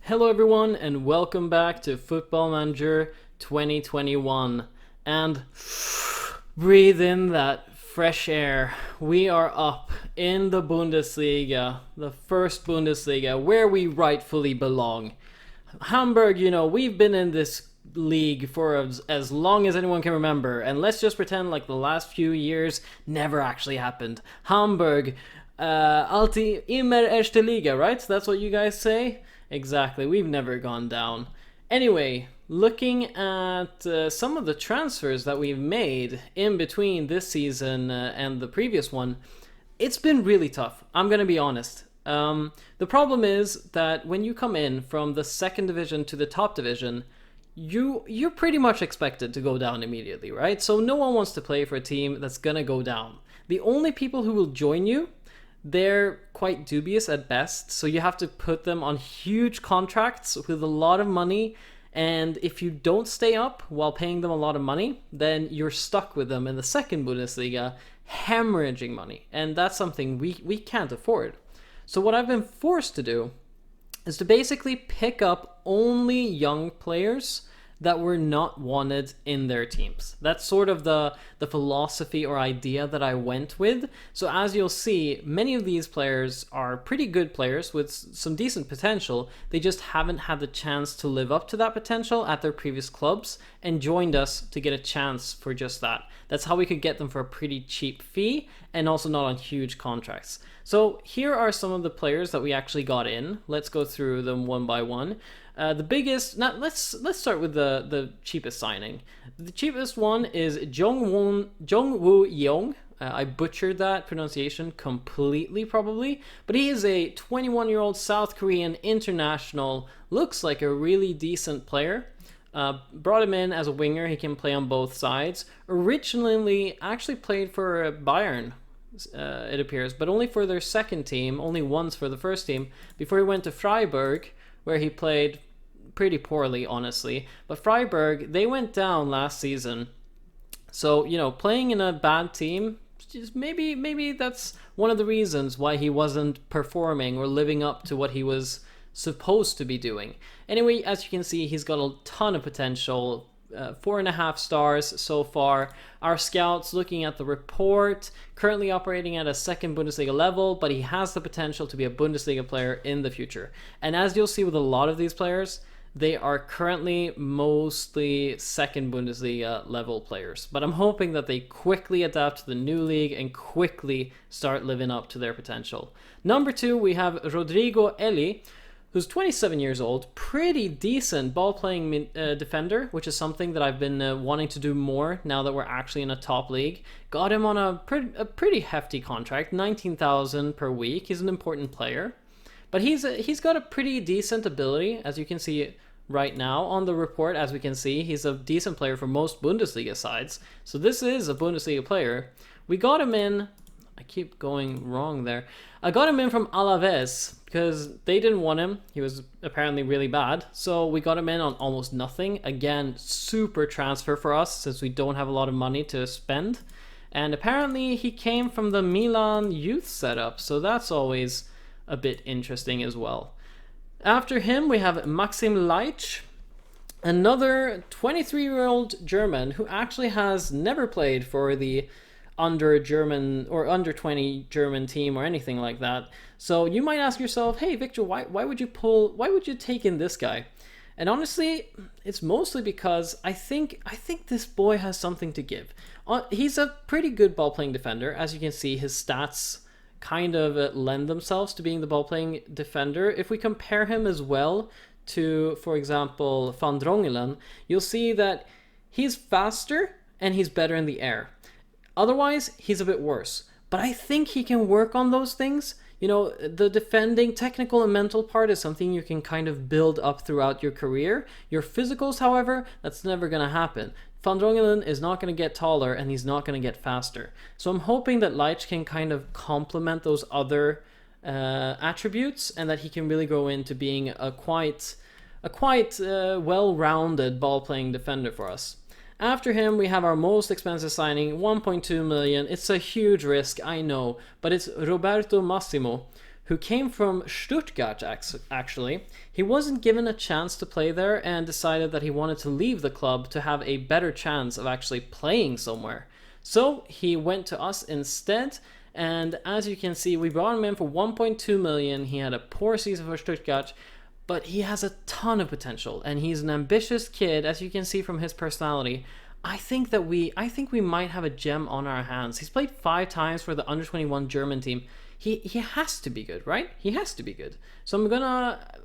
Hello everyone and welcome back to Football Manager 2021. And breathe in that fresh air. We are up in the Bundesliga, the first Bundesliga, where we rightfully belong. Hamburg, we've been in this league for as long as anyone can remember, and let's just pretend like the last few years never actually happened. Hamburg, alltid immer erste Liga, right? That's what you guys say? Exactly, we've never gone down. Anyway, looking at some of the transfers that we've made in between this season and the previous one, it's been really tough. I'm going to be honest. The problem is that when you come in from the second division to the top division, you're pretty much expected to go down immediately, right? So no one wants to play for a team that's going to go down. The only people who will join you, they're quite dubious at best, so you have to put them on huge contracts with a lot of money, and if you don't stay up while paying them a lot of money, then you're stuck with them in the second Bundesliga, hemorrhaging money, and that's something we can't afford. So what I've been forced to do is to basically pick up only young players that were not wanted in their teams. That's sort of the philosophy or idea that I went with. So as you'll see, many of these players are pretty good players with some decent potential. They just haven't had the chance to live up to that potential at their previous clubs and joined us to get a chance for just that. That's how we could get them for a pretty cheap fee and also not on huge contracts. So here are some of the players that we actually got in. Let's go through them one by one. The biggest, let's start with the cheapest signing. The cheapest one is Jongwoo Yeong. I butchered that pronunciation completely probably, but he is a 21-year-old South Korean international, looks like a really decent player. Brought him in as a winger, he can play on both sides. Originally actually played for Bayern, it appears, but only for their second team, only once for the first team, before he went to Freiburg, where he played pretty poorly, honestly. But Freiburg, they went down last season. So, playing in a bad team, just maybe that's one of the reasons why he wasn't performing or living up to what he was supposed to be doing. Anyway, as you can see, he's got a ton of potential. 4.5 stars so far. Our scouts looking at the report, currently operating at a second Bundesliga level, but he has the potential to be a Bundesliga player in the future. And as you'll see with a lot of these players, they are currently mostly second Bundesliga level players. But I'm hoping that they quickly adapt to the new league and quickly start living up to their potential. Number 2, we have Rodrigo Eli, who's 27 years old, pretty decent ball-playing defender, which is something that I've been wanting to do more now that we're actually in a top league. Got him on a pretty hefty contract, 19,000 per week. He's an important player. But he's got a pretty decent ability, as you can see right now on the report. As we can see, he's a decent player for most Bundesliga sides. So this is a Bundesliga player. We got him in... I keep going wrong there. I got him in from Alaves because they didn't want him. He was apparently really bad. So we got him in on almost nothing. Again, super transfer for us since we don't have a lot of money to spend. And apparently he came from the Milan youth setup. So that's always a bit interesting as well. After him, we have Maxim Leitch, another 23-year-old German who actually has never played for the under 20 German team or anything like that. So you might ask yourself, hey Victor, why would you take in this guy? And honestly, it's mostly because I think this boy has something to give. He's a pretty good ball-playing defender. As you can see, his stats kind of lend themselves to being the ball-playing defender. If we compare him as well to, for example, Van Drongelen, you'll see that he's faster and he's better in the air. Otherwise, he's a bit worse. But I think he can work on those things. The defending, technical and mental part is something you can kind of build up throughout your career. Your physicals, however, that's never going to happen. Van Drongelen is not going to get taller and he's not going to get faster. So I'm hoping that Leitch can kind of complement those other attributes and that he can really grow into being a quite well-rounded ball-playing defender for us. After him, we have our most expensive signing, 1.2 million. It's a huge risk, I know, but it's Roberto Massimo, who came from Stuttgart, actually. He wasn't given a chance to play there and decided that he wanted to leave the club to have a better chance of actually playing somewhere. So he went to us instead, and as you can see, we brought him in for 1.2 million. He had a poor season for Stuttgart, but he has a ton of potential, and he's an ambitious kid, as you can see from his personality. I think we might have a gem on our hands. He's played 5 times for the under-21 German team. He has to be good, right? He has to be good. So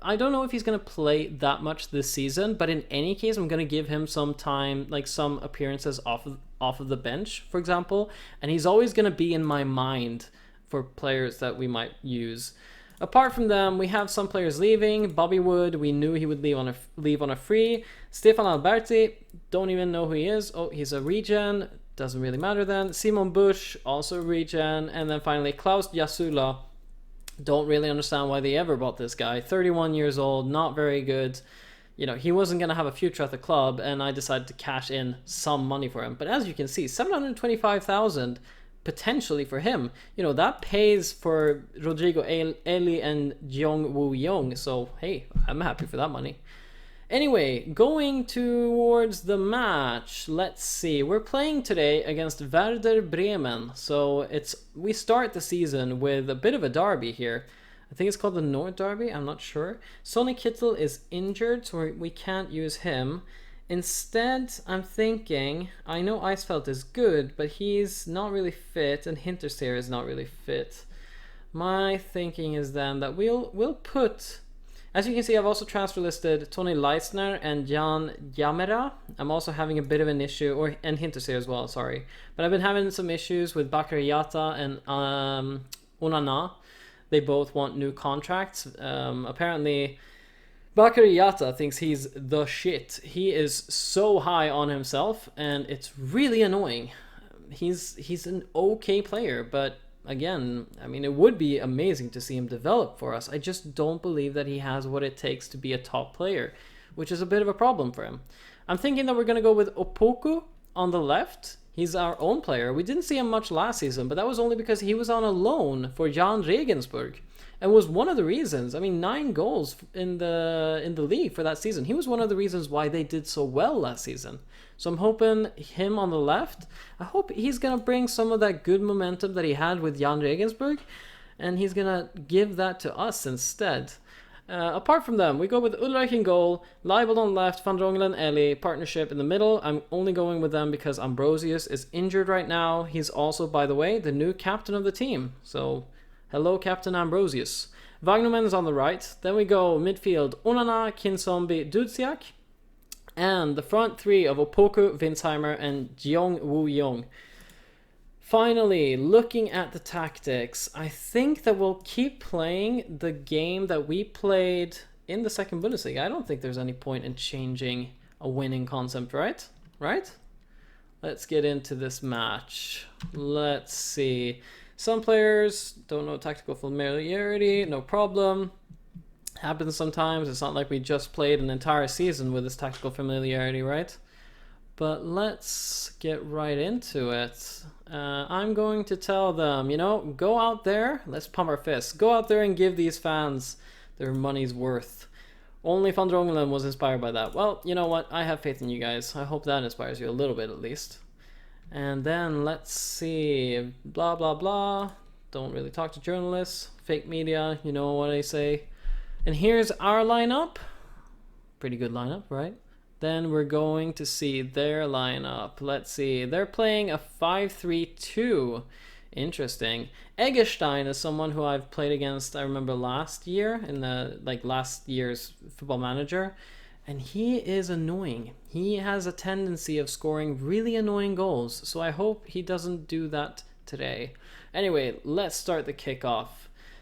I don't know if he's gonna play that much this season, but in any case, I'm gonna give him some time, like some appearances off of the bench, for example, and he's always gonna be in my mind for players that we might use. Apart from them, we have some players leaving. Bobby Wood, we knew he would leave on a free. Stefan Alberti, don't even know who he is. Oh, he's a regen. Doesn't really matter then. Simon Busch, also regen. And then finally, Klaus Jasula. Don't really understand why they ever bought this guy. 31 years old, not very good. You know, he wasn't going to have a future at the club, and I decided to cash in some money for him. But as you can see, 725,000 potentially for him. You know, that pays for Rodrigo Eli and Jeong Woo Young. So, hey, I'm happy for that money. Anyway, going towards the match, let's see. We're playing today against Werder Bremen. So, we start the season with a bit of a derby here. I think it's called the Nord Derby, I'm not sure. Sonny Kittel is injured, so we can't use him. Instead, I'm thinking, I know Eisfeld is good, but he's not really fit, and Hinterseer is not really fit. My thinking is then that we'll put, as you can see, I've also transfer listed Tony Leisner and Jan Yamera. I'm also having a bit of an issue, and Hinterseer as well, sorry. But I've been having some issues with Bakary Yata and Onana. They both want new contracts. Apparently, Bakary Yata thinks he's the shit. He is so high on himself, and it's really annoying. He's an okay player, but again, I mean, it would be amazing to see him develop for us. I just don't believe that he has what it takes to be a top player, which is a bit of a problem for him. I'm thinking that we're going to go with Opoku on the left. He's our own player. We didn't see him much last season, but that was only because he was on a loan for Jan Regensburg. And was one of the reasons, I mean, 9 goals in the league for that season. He was one of the reasons why they did so well last season. So I'm hoping him on the left, I hope he's going to bring some of that good momentum that he had with Jan Regensburg, and he's going to give that to us instead. Apart from them, we go with Ulreich in goal, Leibold on left, Van Drongelen, Eli, partnership in the middle. I'm only going with them because Ambrosius is injured right now. He's also, by the way, the new captain of the team. So, hello, Captain Ambrosius. Wagnerman is on the right. Then we go midfield, Onana, Kinsombi, Dudziak. And the front 3 of Opoku, Winsheimer, and Jeong Woo Young. Finally, looking at the tactics, I think that we'll keep playing the game that we played in the second Bundesliga. I don't think there's any point in changing a winning concept, right? Right? Let's get into this match. Let's see. Some players don't know tactical familiarity, no problem. Happens sometimes. It's not like we just played an entire season with this tactical familiarity, right? But let's get right into it. I'm going to tell them, go out there. Let's pump our fists. Go out there and give these fans their money's worth. Only Van Drongelen was inspired by that. Well, you know what? I have faith in you guys. I hope that inspires you a little bit at least. And then let's see. Blah, blah, blah. Don't really talk to journalists. Fake media. You know what I say. And here's our lineup. Pretty good lineup, right? Then we're going to see their lineup. Let's see. They're playing a 5-3-2. Interesting. Eggestein is someone who I've played against, I remember last year, in the last year's Football Manager. And he is annoying. He has a tendency of scoring really annoying goals. So I hope he doesn't do that today. Anyway, let's start the kickoff.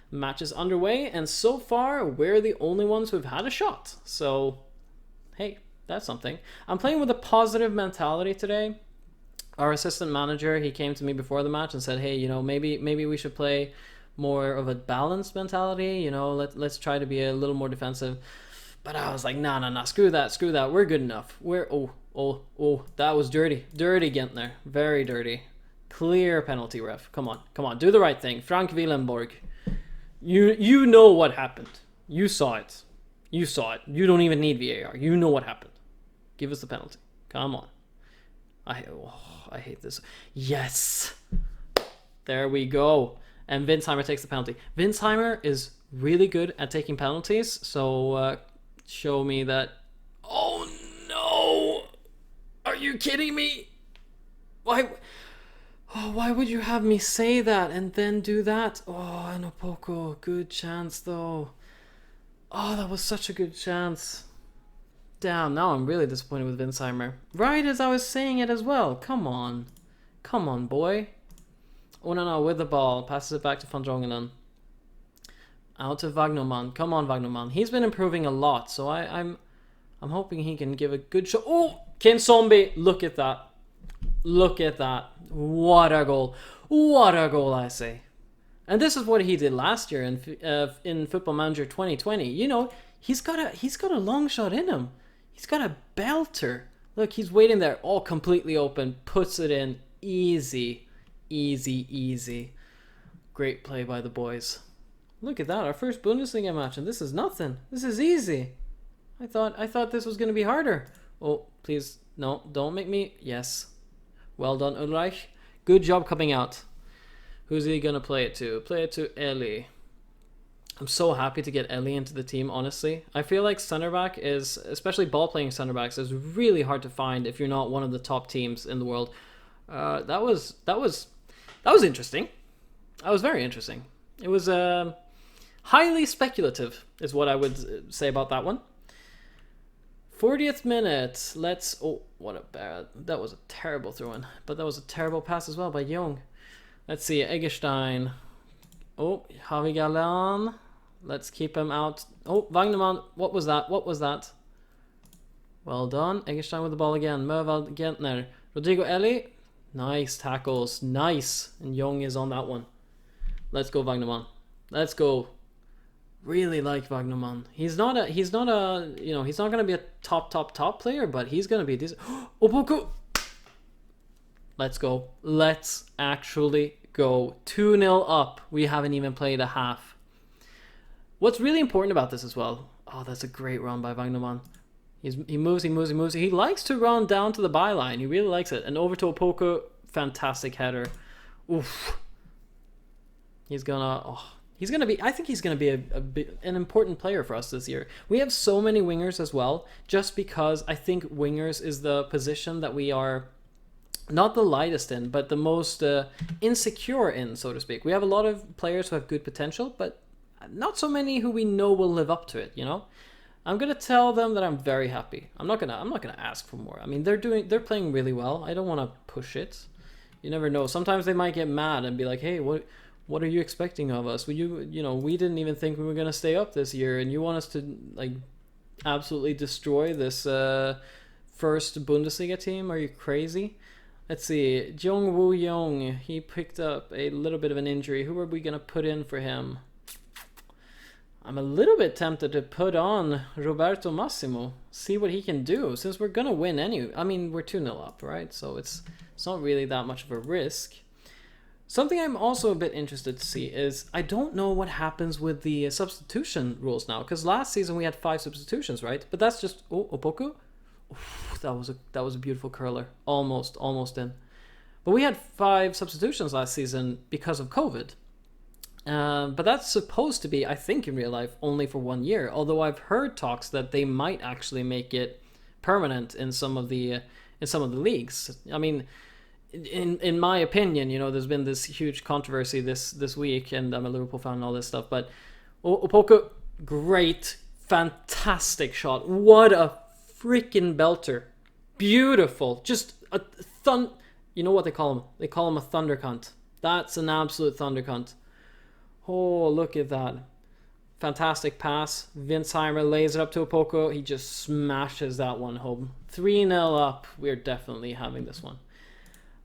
Match is underway, and so far, we're the only ones who've had a shot. So, hey, that's something. I'm playing with a positive mentality today. Our assistant manager, he came to me before the match and said, hey, maybe we should play more of a balanced mentality. Let's try to be a little more defensive. But I was like, nah, screw that. We're good enough. That was dirty. Dirty Gentner. Very dirty. Clear penalty, ref. Come on. Do the right thing. Frank Willenborg. You know what happened. You saw it. You saw it. You don't even need VAR. You know what happened. Give us the penalty. Come on. I hate this. Yes. There we go. And Winsheimer takes the penalty. Winsheimer is really good at taking penalties. So show me that. Oh no! Are you kidding me? Why? Oh, why would you have me say that and then do that? Oh, and Opoko, good chance though. Oh, that was such a good chance. Damn, now I'm really disappointed with Winsheimer. Right as I was saying it as well. Come on. Come on, boy. Oh, no, with the ball. Passes it back to Van Drongelen. Out to Wagnerman. Come on, Wagnerman. He's been improving a lot, so I'm hoping he can give a good shot. Oh, Ken Zombie. Look at that. Look at that. What a goal. What a goal, I say. And this is what he did last year in Football Manager 2020. You know, he's got a long shot in him. He's got a belter. Look, he's waiting there, all completely open, puts it in. Easy, easy, easy. Great play by the boys. Look at that, our first Bundesliga match, and this is nothing. This is easy. I thought this was going to be harder. Oh, please, no, don't make me. Yes. Well done, Ulreich. Good job coming out. Who's he going to play it to? Play it to Eli. I'm so happy to get Eli into the team, honestly. I feel like center back is, especially ball-playing center backs, is really hard to find if you're not one of the top teams in the world. That was interesting. That was very interesting. It was highly speculative, is what I would say about that one. 40th minute. Oh, what a bad. That was a terrible throw-in, but that was a terrible pass as well by Young. Let's see, Eggestein. Oh, Javi Galan. Let's keep him out. Oh, Wagnerman. What was that? What was that? Well done. Eggestein with the ball again. Mervald Gentner. Rodrigo Eli. Nice tackles. Nice. And Young is on that one. Let's go, Wagnerman. Let's go. Really like Wagnerman. He's not a, he's not going to be a top player, but he's going to be decent. Oh, Boku. Let's go. Let's actually go. 2-0 up. We haven't even played a half. What's really important about this as well. Oh, that's a great run by Wagnerman. He moves. He likes to run down to the byline. He really likes it. And over to Opoku. Fantastic header. Oof. He's gonna be, I think he's gonna be an important player for us this year. We have so many wingers as well, just because I think wingers is the position that we are not the lightest in, but the most insecure in, so to speak. We have a lot of players who have good potential, but not so many who we know will live up to it, you know? I'm gonna tell them that I'm very happy. I'm not gonna ask for more. I mean, they're playing really well. I don't want to push it. You never know. Sometimes they might get mad and be like, "Hey, what are you expecting of us? We didn't even think we were gonna stay up this year, and you want us to like absolutely destroy this first Bundesliga team? Are you crazy?" Let's see. Jung Woo Young, he picked up a little bit of an injury. Who are we gonna put in for him? I'm a little bit tempted to put on Roberto Massimo, see what he can do, since we're gonna win anyway. I mean, we're 2-0 up, right? So it's not really that much of a risk. Something I'm also a bit interested to see is I don't know what happens with the substitution rules now, because last season we had 5 substitutions, right? But that's just Opoku. Oof, that was a beautiful curler, almost in. But we had 5 substitutions last season because of COVID. But that's supposed to be, I think, in real life only for 1 year. Although I've heard talks that they might actually make it permanent in some of the leagues. I mean, in my opinion, you know, there's been this huge controversy this week, and I'm a Liverpool fan and all this stuff. But Opoku, great, fantastic shot! What a freaking belter! Beautiful, just a You know what they call him? They call him a thunder cunt. That's an absolute thunder cunt. Oh, look at that. Fantastic pass. Winsheimer lays it up to Opoku. He just smashes that one home. 3-0 up. We're definitely having this one.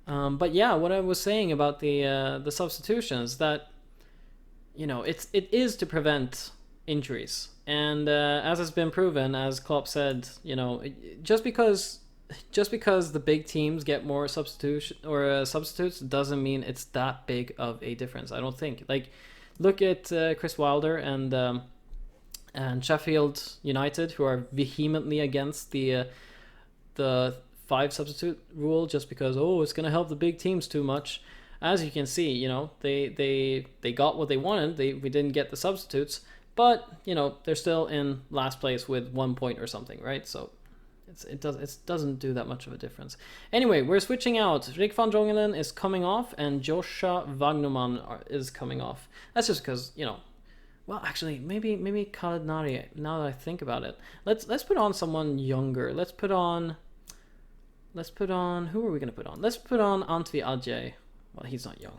But yeah, what I was saying about the substitutions, that, you know, it is to prevent injuries. And as has been proven, as Klopp said, you know, just because the big teams get more substitutes doesn't mean it's that big of a difference. I don't think. Like, Look at Chris Wilder and Sheffield United, who are vehemently against the 5 substitute rule, just because it's going to help the big teams too much. As you can see, they got what they wanted. We didn't get the substitutes, but they're still in last place with 1 point or something, right? So it doesn't do that much of a difference. Anyway, we're switching out. Rick van Drongelen is coming off, and Joshua Wagnerman is coming off. That's just because well, actually, maybe Kaladnari. Now that I think about it, let's put on someone younger. Let's put on. Who are we gonna put on? Let's put on Antwi Adjei. Well, he's not young.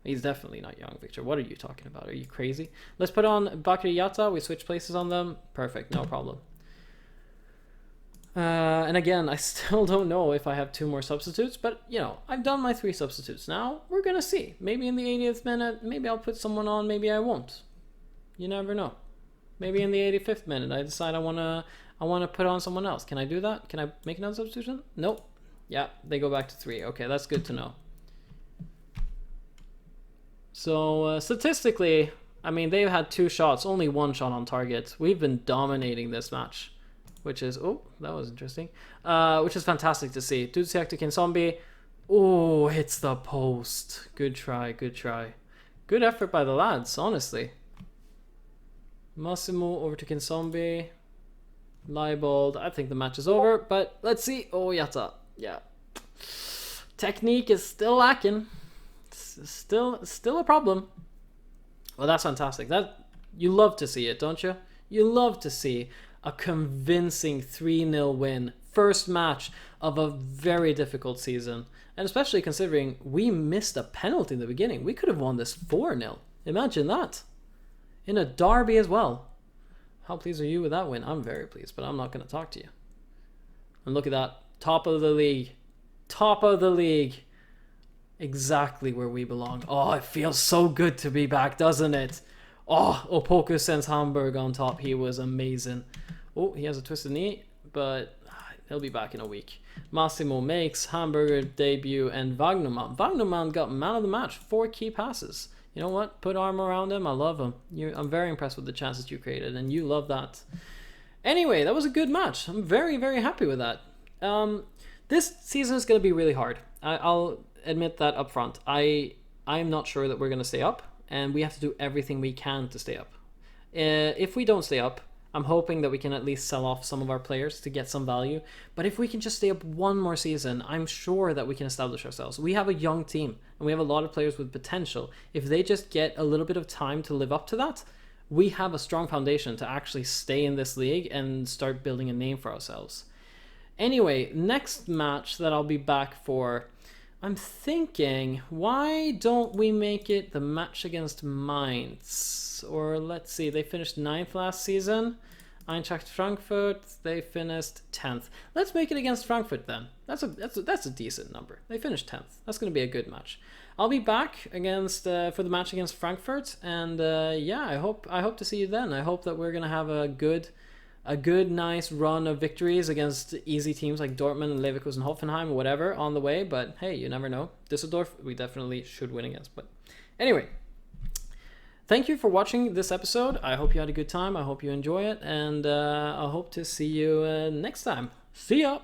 He's definitely not young, Victor. What are you talking about? Are you crazy? Let's put on Bakri Yatta. We switch places on them. Perfect, no problem. And again, I still don't know if I have 2 more substitutes, but I've done my 3 substitutes. Now we're gonna see. Maybe in the 80th minute, maybe I'll put someone on. Maybe I won't. You never know. Maybe in the 85th minute, I decide I wanna put on someone else. Can I do that? Can I make another substitution? Nope. Yeah, they go back to 3. Okay, that's good to know. So statistically, I mean, they've had 2 shots, only 1 shot on target. We've been dominating this match, which is that was interesting. Which is fantastic to see. Dudziak to Kinsombi. Oh, hits the post. Good try, good try. Good effort by the lads, honestly. Massimo over to Kinsombi. Leibold. I think the match is over, but let's see. Oh, Yatta. Yeah. Technique is still lacking. Still a problem. Well, that's fantastic. You love to see it, don't you? You love to see a convincing 3-0 win. First match of a very difficult season. And especially considering we missed a penalty in the beginning. We could have won this 4-0. Imagine that. In a derby as well. How pleased are you with that win? I'm very pleased, but I'm not going to talk to you. And look at that. Top of the league. Top of the league. Exactly where we belong. Oh, it feels so good to be back, doesn't it? Oh, Opoku sends Hamburger on top. He was amazing. Oh, he has a twisted knee, but he'll be back in a week. Massimo makes Hamburger debut, and Wagnerman. Wagnerman got man of the match. 4 key passes. You know what? Put arm around him. I love him. I'm very impressed with the chances you created, and you love that. Anyway, that was a good match. I'm very, very happy with that. This season is going to be really hard. I'll admit that up front. I'm not sure that we're going to stay up, and we have to do everything we can to stay up. If we don't stay up, I'm hoping that we can at least sell off some of our players to get some value. But if we can just stay up 1 more season, I'm sure that we can establish ourselves. We have a young team, and we have a lot of players with potential. If they just get a little bit of time to live up to that, we have a strong foundation to actually stay in this league and start building a name for ourselves. Anyway, next match that I'll be back for, I'm thinking, why don't we make it the match against Mainz? Or let's see, they finished 9th last season. Eintracht Frankfurt, they finished 10th. Let's make it against Frankfurt then. That's a decent number. They finished 10th. That's going to be a good match. I'll be back against for the match against Frankfurt, and yeah, I hope to see you then. I hope that we're going to have a good, nice run of victories against easy teams like Dortmund and Leverkusen, Hoffenheim, or whatever on the way. But hey, you never know. Düsseldorf, we definitely should win against. But anyway, thank you for watching this episode. I hope you had a good time. I hope you enjoy it, and I hope to see you next time. See ya!